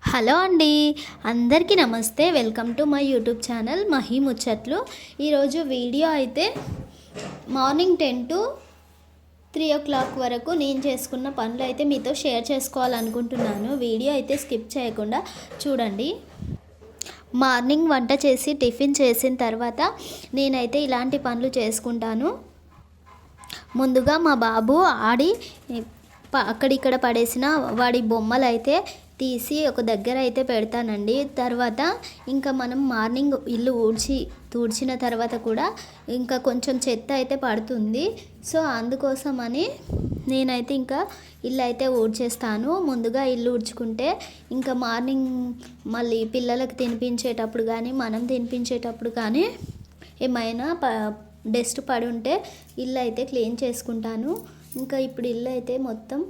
Hello అండి, అందరికీ నమస్తే. Welcome to my YouTube channel Mahi ముచ్చట్లు. ఈరోజు వీడియో అయితే మార్నింగ్ 10 to 3 o'clock వరకు నేను చేసుకున్న పనులు అయితే మీతో షేర్ చేసుకోవాలనుకుంటున్నాను. వీడియో అయితే స్కిప్ చేయకుండా చూడండి. మార్నింగ్ వంట చేసి టిఫిన్ చేసిన తర్వాత నేనైతే ఇలాంటి పనులు చేసుకుంటాను. ముందుగా మా బాబు ఆడి అక్కడిక్కడ పడేసిన వాడి బొమ్మలు అయితే తీసి ఒక దగ్గర అయితే పెడతానండి. తర్వాత ఇంకా మనం మార్నింగ్ ఇల్లు తుడిచిన తర్వాత కూడా ఇంకా కొంచెం చెత్త అయితే పడుతుంది. సో అందుకోసమని నేనైతే ఇంకా ఇల్లు అయితే ఊడ్చేస్తాను. ముందుగా ఇల్లు ఊడ్చుకుంటే ఇంకా మార్నింగ్ మళ్ళీ పిల్లలకు తినిపించేటప్పుడు కానీ మనం తినిపించేటప్పుడు కానీ ఏమైనా డస్ట్ పడి ఉంటే ఇల్లు అయితే క్లీన్ చేసుకుంటాను. ఇంకా ఇప్పుడు ఇల్లు అయితే మొత్తం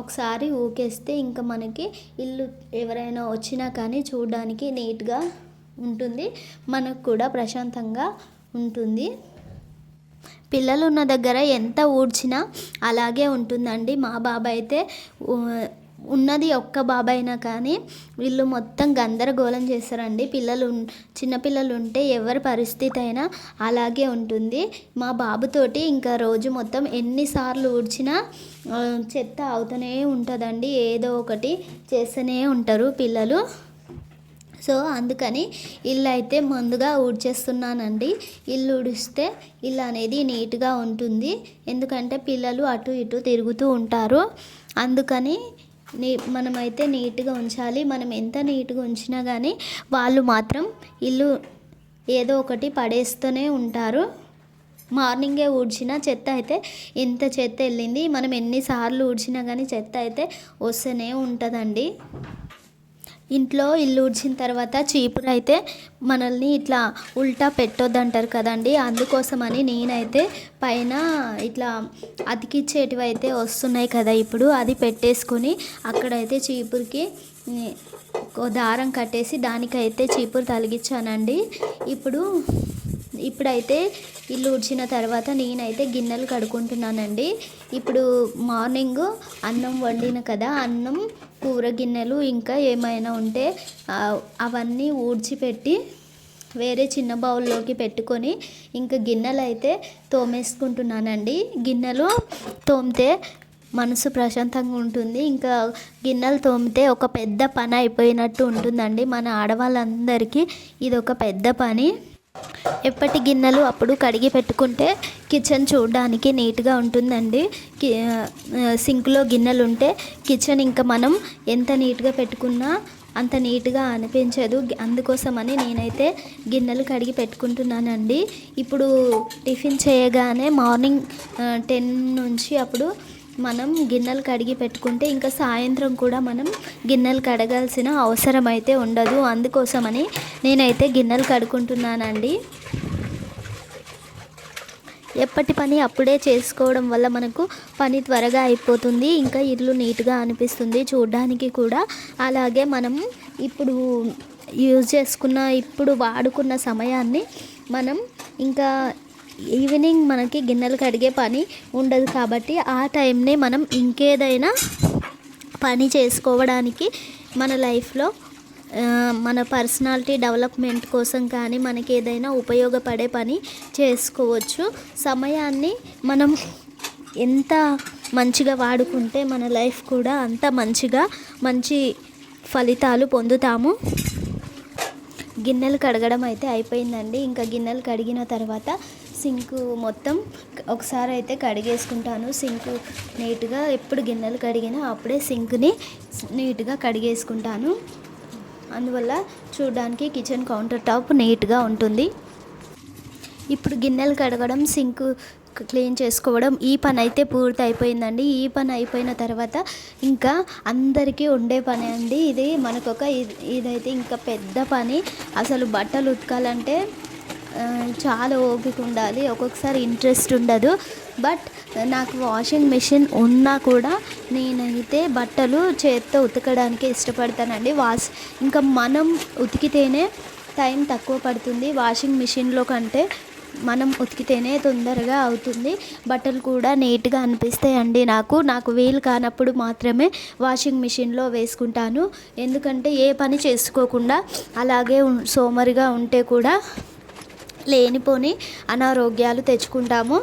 ఒకసారి ఊకేస్తే ఇంకా మనకి ఇల్లు ఎవరైనా వచ్చినా కానీ చూడడానికి నీట్గా ఉంటుంది, మనకు కూడా ప్రశాంతంగా ఉంటుంది. పిల్లలు ఉన్న దగ్గర ఎంత ఊడ్చినా అలాగే ఉంటుందండి. మా బాబాయ్ అయితే ఉన్నది ఒక్క బాబాయ్ అయినా కానీ వీళ్ళు మొత్తం గందరగోళం చేస్తారండి. చిన్నపిల్లలు ఉంటే ఎవరి పరిస్థితి అయినా అలాగే ఉంటుంది. మా బాబుతోటి ఇంకా రోజు మొత్తం ఎన్నిసార్లు ఊడ్చినా చెత్త అవుతూనే ఉంటుందండి. ఏదో ఒకటి చేస్తూనే ఉంటారు పిల్లలు. సో అందుకని ఇల్లు అయితే ముందుగా ఊడ్చేస్తున్నానండి. ఇల్లు ఊడిస్తే ఇల్లు అనేది నీట్గా ఉంటుంది. ఎందుకంటే పిల్లలు అటు ఇటు తిరుగుతూ ఉంటారు. అందుకని మనమైతే నీట్గా ఉంచాలి. మనం ఎంత నీట్గా ఉంచినా కానీ వాళ్ళు మాత్రం ఇల్లు ఏదో ఒకటి పడేస్తూనే ఉంటారు. మార్నింగే ఊడ్చిన చెత్త అయితే ఎంత చెత్త వెళ్ళింది, మనం ఎన్నిసార్లు ఊడ్చినా కానీ చెత్త అయితే వస్తూనే ఉంటుందండి. ఇంట్లో ఇల్లు ఊడ్చిన తర్వాత చీపురు అయితే మనల్ని ఇట్లా ఉల్టా పెట్టొద్దంటారు కదండి. అందుకోసమని నేనైతే పైన ఇట్లా అతికిచ్చేటివి అయితే వస్తున్నాయి కదా, ఇప్పుడు అది పెట్టేసుకొని అక్కడైతే చీపురుకి దారం కట్టేసి దానికైతే చీపురు తలిగించానండి. ఇప్పుడైతే ఇల్లు ఊడ్చిన తర్వాత నేనైతే గిన్నెలు కడుక్కుంటున్నానండి. ఇప్పుడు మార్నింగ్ అన్నం వండిన కదా, అన్నం కూర గిన్నెలు ఇంకా ఏమైనా ఉంటే అవన్నీ ఊడ్చిపెట్టి వేరే చిన్న బౌల్లోకి పెట్టుకొని ఇంకా గిన్నెలు అయితే తోమేసుకుంటున్నానండి. గిన్నెలు తోమితే మనసు ప్రశాంతంగా ఉంటుంది. ఇంకా గిన్నెలు తోమితే ఒక పెద్ద పని అయిపోయినట్టు ఉంటుందండి. మన ఆడవాళ్ళందరికీ ఇది ఒక పెద్ద పని. ఎప్పటి గిన్నెలు అప్పుడు కడిగి పెట్టుకుంటే కిచెన్ చూడడానికి నీట్గా ఉంటుందండి. సింక్లో గిన్నెలు ఉంటే కిచెన్ ఇంకా మనం ఎంత నీట్గా పెట్టుకున్నా అంత నీట్గా అనిపించదు. అందుకోసమని నేనైతే గిన్నెలు కడిగి పెట్టుకుంటున్నానండి. ఇప్పుడు టిఫిన్ చేయగానే మార్నింగ్ 10 నుంచి అప్పుడు మనం గిన్నెలు కడిగి పెట్టుకుంటే ఇంకా సాయంత్రం కూడా మనం గిన్నెలు కడగాల్సిన అవసరం అయితే ఉండదు. అందుకోసమని నేనైతే గిన్నెలు కడుక్కుంటున్నానండి. ఎప్పటి పని అప్పుడే చేసుకోవడం వల్ల మనకు పని త్వరగా అయిపోతుంది. ఇంకా ఇల్లు నీట్గా అనిపిస్తుంది చూడడానికి కూడా. అలాగే మనం ఇప్పుడు వాడుకున్న సమయాన్ని మనం ఇంకా ఈవినింగ్ మనకి గిన్నెలు కడిగే పని ఉండదు కాబట్టి ఆ టైంనే మనం ఇంకేదైనా పని చేసుకోవడానికి మన లైఫ్లో మన పర్సనాలిటీ డెవలప్మెంట్ కోసం కానీ మనకి ఏదైనా ఉపయోగపడే పని చేసుకోవచ్చు. సమయాన్ని మనం ఎంత మంచిగా వాడుకుంటే మన లైఫ్ కూడా అంత మంచి ఫలితాలు పొందుతాము. గిన్నెలు కడగడం అయితే అయిపోయిందండి. ఇంకా గిన్నెలు కడిగిన తర్వాత సింక్ మొత్తం ఒకసారి అయితే కడిగేసుకుంటాను. సింక్ నీట్గా ఎప్పుడు గిన్నెలు కడిగినా అప్పుడే సింక్ని నీట్గా కడిగేసుకుంటాను. అందువల్ల చూడడానికి కిచెన్ కౌంటర్ టాప్ నీట్గా ఉంటుంది. ఇప్పుడు గిన్నెలు కడగడం, సింక్ క్లీన్ చేసుకోవడం ఈ పని అయితే పూర్తి అయిపోయిందండి. ఈ పని అయిపోయిన తర్వాత ఇంకా అందరికీ ఉండే పని అండి ఇది. ఇదైతే ఇంకా పెద్ద పని. అసలు బట్టలు ఉతకాలంటే చాలా ఓపిక ఉండాలి, ఒక్కొక్కసారి ఇంట్రెస్ట్ ఉండదు. బట్ నాకు వాషింగ్ మెషిన్ ఉన్నా కూడా నేనైతే బట్టలు చేత్తో ఉతకడానికి ఇష్టపడతానండి. ఇంకా మనం ఉతికితేనే టైం తక్కువ పడుతుంది వాషింగ్ మిషన్లో కంటే. మనం ఉతికితేనే తొందరగా అవుతుంది. బట్టలు కూడా నీట్గా అనిపిస్తాయండి. నాకు వీలు కానప్పుడు మాత్రమే వాషింగ్ మిషన్లో వేసుకుంటాను. ఎందుకంటే ఏ పని చేసుకోకుండా అలాగే సోమరిగా ఉంటే కూడా లేనిపోని అనారోగ్యాలు తెచ్చుకుంటాము.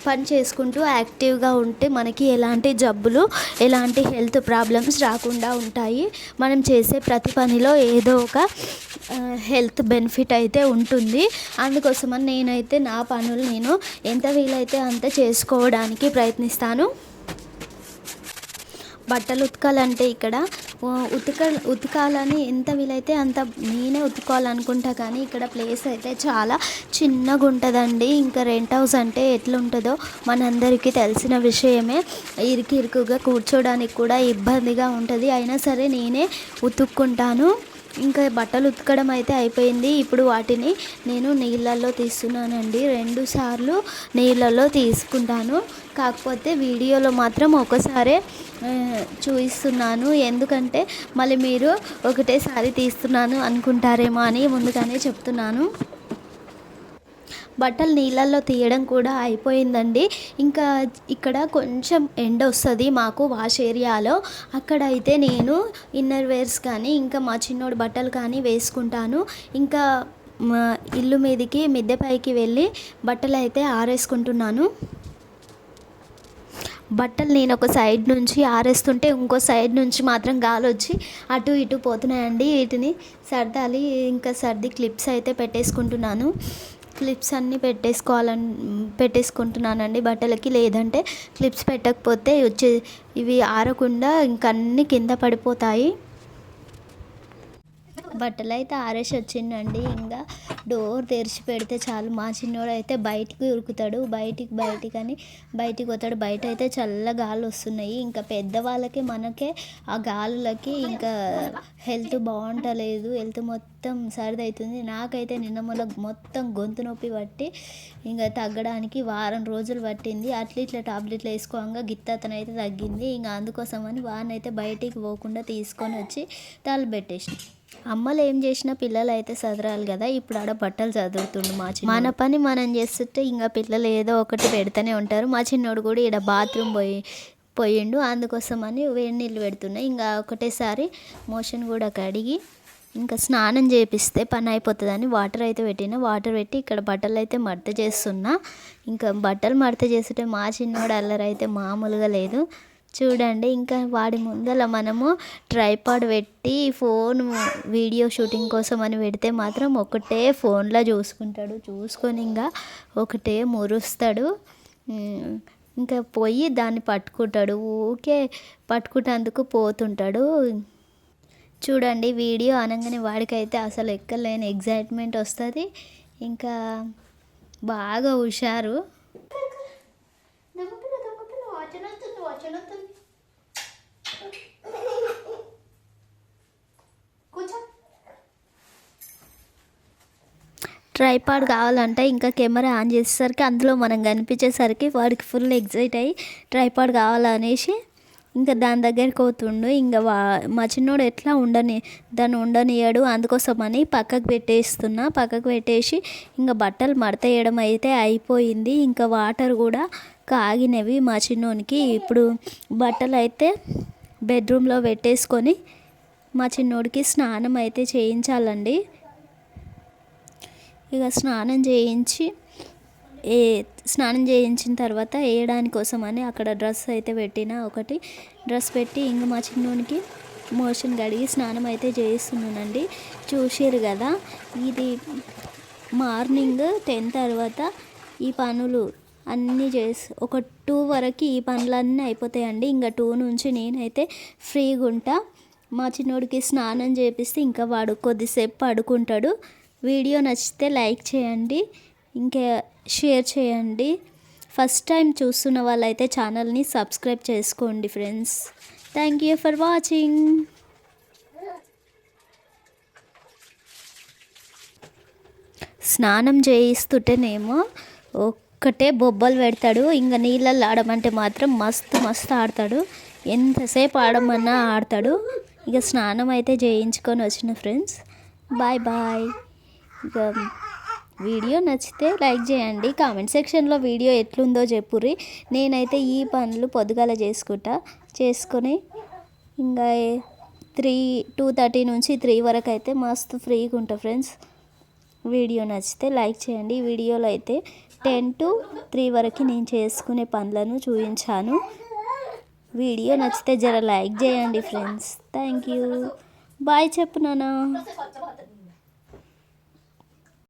పని చేసుకుంటూ యాక్టివ్గా ఉంటే మనకి ఎలాంటి జబ్బులు, ఎలాంటి హెల్త్ ప్రాబ్లమ్స్ రాకుండా ఉంటాయి. మనం చేసే ప్రతి పనిలో ఏదో ఒక హెల్త్ బెనిఫిట్ అయితే ఉంటుంది. అందుకోసమని నేనైతే నా పనులు నేను ఎంత వీలైతే అంత చేసుకోవడానికి ప్రయత్నిస్తాను. బట్టలు ఉతకాలంటే ఇక్కడ ఉతకాలని ఎంత వీలైతే అంత నేనే ఉతుకోవాలనుకుంటా, కానీ ఇక్కడ ప్లేస్ అయితే చాలా చిన్నగా ఉంటుందండి. ఇంకా రెంట్ హౌస్ అంటే ఎట్లుంటుందో మనందరికీ తెలిసిన విషయమే. ఇరుకుగా కూర్చోడానికి కూడా ఇబ్బందిగా ఉంటుంది. అయినా సరే నేనే ఉతుక్కుంటాను. ఇంకా బట్టలు ఉతకడం అయితే అయిపోయింది. ఇప్పుడు వాటిని నేను నీళ్ళల్లో తీస్తున్నానండి. 2 సార్లు నీళ్ళల్లో తీసుకుంటాను. కాకపోతే వీడియోలో మాత్రం ఒకసారే చూపిస్తున్నాను. ఎందుకంటే మళ్ళీ మీరు ఒకటేసారి తీస్తున్నాను అనుకుంటారేమో అని ముందుగానే చెప్తున్నాను. బట్టలు నీళ్ళల్లో తీయడం కూడా అయిపోయిందండి. ఇంకా ఇక్కడ కొంచెం ఎండ వస్తుంది మాకు వాష్ ఏరియాలో. అక్కడైతే నేను ఇన్నర్ వేర్స్ కానీ ఇంకా మా చిన్నోడు బట్టలు కానీ వేసుకుంటాను. ఇంకా మా ఇల్లు మీదకి మిద్దె పైకి వెళ్ళి బట్టలు అయితే ఆరేసుకుంటున్నాను. బట్టలు నేను ఒక సైడ్ నుంచి ఆరేస్తుంటే ఇంకో సైడ్ నుంచి మాత్రం గాలి వచ్చి అటు ఇటు పోతున్నాయండి. వీటిని సర్దాలి. ఇంకా సర్ది క్లిప్స్ అయితే పెట్టేసుకుంటున్నాను. క్లిప్స్ అన్నీ పెట్టేసుకుంటున్నానండి బట్టలకి. లేదంటే క్లిప్స్ పెట్టకపోతే ఇవి ఆరకుండా ఇంక అన్నీ కింద పడిపోతాయి. బట్టలు అయితే ఆరేసి వచ్చిందండి. ఇంకా డోర్ తెరిచి పెడితే చాలు మా చిన్నోడు అయితే బయటికి ఉరుకుతాడు. బయటికి పోతాడు. బయట అయితే చల్ల గాలి వస్తున్నాయి. ఇంకా పెద్దవాళ్ళకి మనకే ఆ గాలులకి ఇంకా హెల్త్ బాగుంటలేదు. హెల్త్ మొత్తం సర్ది అవుతుంది. నాకైతే నిన్న మొత్తం గొంతు నొప్పి పట్టి ఇంకా తగ్గడానికి వారం రోజులు పట్టింది. ఇట్లా టాబ్లెట్లు వేసుకోగా గిత్తతనైతే తగ్గింది. ఇంకా అందుకోసమని వానైతే బయటికి పోకుండా తీసుకొని వచ్చి తల పెట్టేసి అమ్మలు ఏం చేసినా పిల్లలు అయితే చదరాలి కదా. ఇప్పుడు ఆడ బట్టలు చదువుతుండు మన పని మనం చేస్తుంటే ఇంకా పిల్లలు ఏదో ఒకటి పెడుతూనే ఉంటారు. మా చిన్నోడు కూడా ఇక్కడ బాత్రూమ్ పోయిండు. అందుకోసమని వేడి నీళ్ళు పెడుతున్నాయి. ఇంకా ఒకటేసారి మోషన్ కూడా కడిగి ఇంకా స్నానం చేపిస్తే పని అయిపోతుందని వాటర్ అయితే పెట్టిన. వాటర్ పెట్టి ఇక్కడ బట్టలు అయితే మడత చేస్తున్నా. ఇంకా బట్టలు మడత చేస్తుంటే మా చిన్నోడు అల్లరి అయితే మామూలుగా లేదు. చూడండి, ఇంకా వాడి ముందర మనము ట్రైపాడ్ పెట్టి ఫోన్ వీడియో షూటింగ్ కోసం అని పెడితే మాత్రం ఒకటే ఫోన్లో చూసుకొని ఇంకా ఒకటే మురుస్తాడు. ఇంకా పోయి దాన్ని పట్టుకుంటాడు. ఊకే పట్టుకుంటేందుకు పోతుంటాడు. చూడండి, వీడియో అనగానే వాడికైతే అసలు ఎక్కలేని ఎగ్జైట్మెంట్ వస్తుంది. ఇంకా బాగా హుషారు. ట్రైపాడ్ కావాలంటే ఇంకా కెమెరా ఆన్ చేసేసరికి అందులో మనం కనిపించేసరికి వాడికి ఫుల్ ఎగ్జైట్ అయ్యి ట్రైపాడ్ కావాలనేసి ఇంకా దాని దగ్గరికి పోతుండు. ఇంకా మా చిన్నోడు ఎట్లా దాన్ని ఉండనియడు. అందుకోసమని పక్కకు పెట్టేసి ఇంకా బట్టలు మడత వేయడం అయితే అయిపోయింది. ఇంకా వాటర్ కూడా కాగినవి మా చిన్నోనికి. ఇప్పుడు బట్టలు అయితే బెడ్రూమ్లో పెట్టేసుకొని మా చిన్నోడికి స్నానం అయితే చేయించాలండి. ఇక స్నానం చేయించిన తర్వాత వేయడానికి కోసమని అక్కడ డ్రెస్ అయితే ఒకటి డ్రెస్ పెట్టి ఇంకా మా చిన్నోనికి మోషన్ కడిగి స్నానం అయితే చేయిస్తున్నానండి. చూసారు కదా, ఇది మార్నింగ్ 10 తర్వాత ఈ పనులు అన్నీ ఒక 2 వరకు ఈ పనులన్నీ అయిపోతాయండి. ఇంకా 2 నుంచి నేనైతే ఫ్రీగా ఉంటా. మా చిన్నోడికి స్నానం చేపిస్తే ఇంకా వాడు కొద్దిసేపు పడుకుంటాడు. వీడియో నచ్చితే లైక్ చేయండి, ఇంకా షేర్ చేయండి. ఫస్ట్ టైం చూస్తున్న వాళ్ళైతే ఛానల్ని సబ్స్క్రైబ్ చేసుకోండి friends. Thank you for watching. స్నానం చేయిస్తుంటేనేమో ఒక్కటే బొబ్బలు పెడతాడు. ఇంకా నీళ్ళల్లో ఆడమంటే మాత్రం మస్తు ఆడతాడు. ఎంతసేపు ఆడమన్నా ఆడతాడు. ఇక స్నానం అయితే చేయించుకొని వచ్చిన ఫ్రెండ్స్. బాయ్. ఇక వీడియో నచ్చితే లైక్ చేయండి. కామెంట్ సెక్షన్లో వీడియో ఎట్లుందో చెప్పుర్రి. నేనైతే ఈ పనులు పొద్దుగాల చేసుకొని ఇంకా 2:30 నుంచి 3 వరకు అయితే మస్తు ఫ్రీగా ఉంటా ఫ్రెండ్స్. వీడియో నచ్చితే లైక్ చేయండి. ఈ వీడియోలో అయితే 10 to 3 వరకు నేను చేసుకునే పనులను చూపించాను. వీడియో నచ్చితే జర లైక్ చేయండి ఫ్రెండ్స్. Thank you. బాయ్ చెప్పు నాన్న.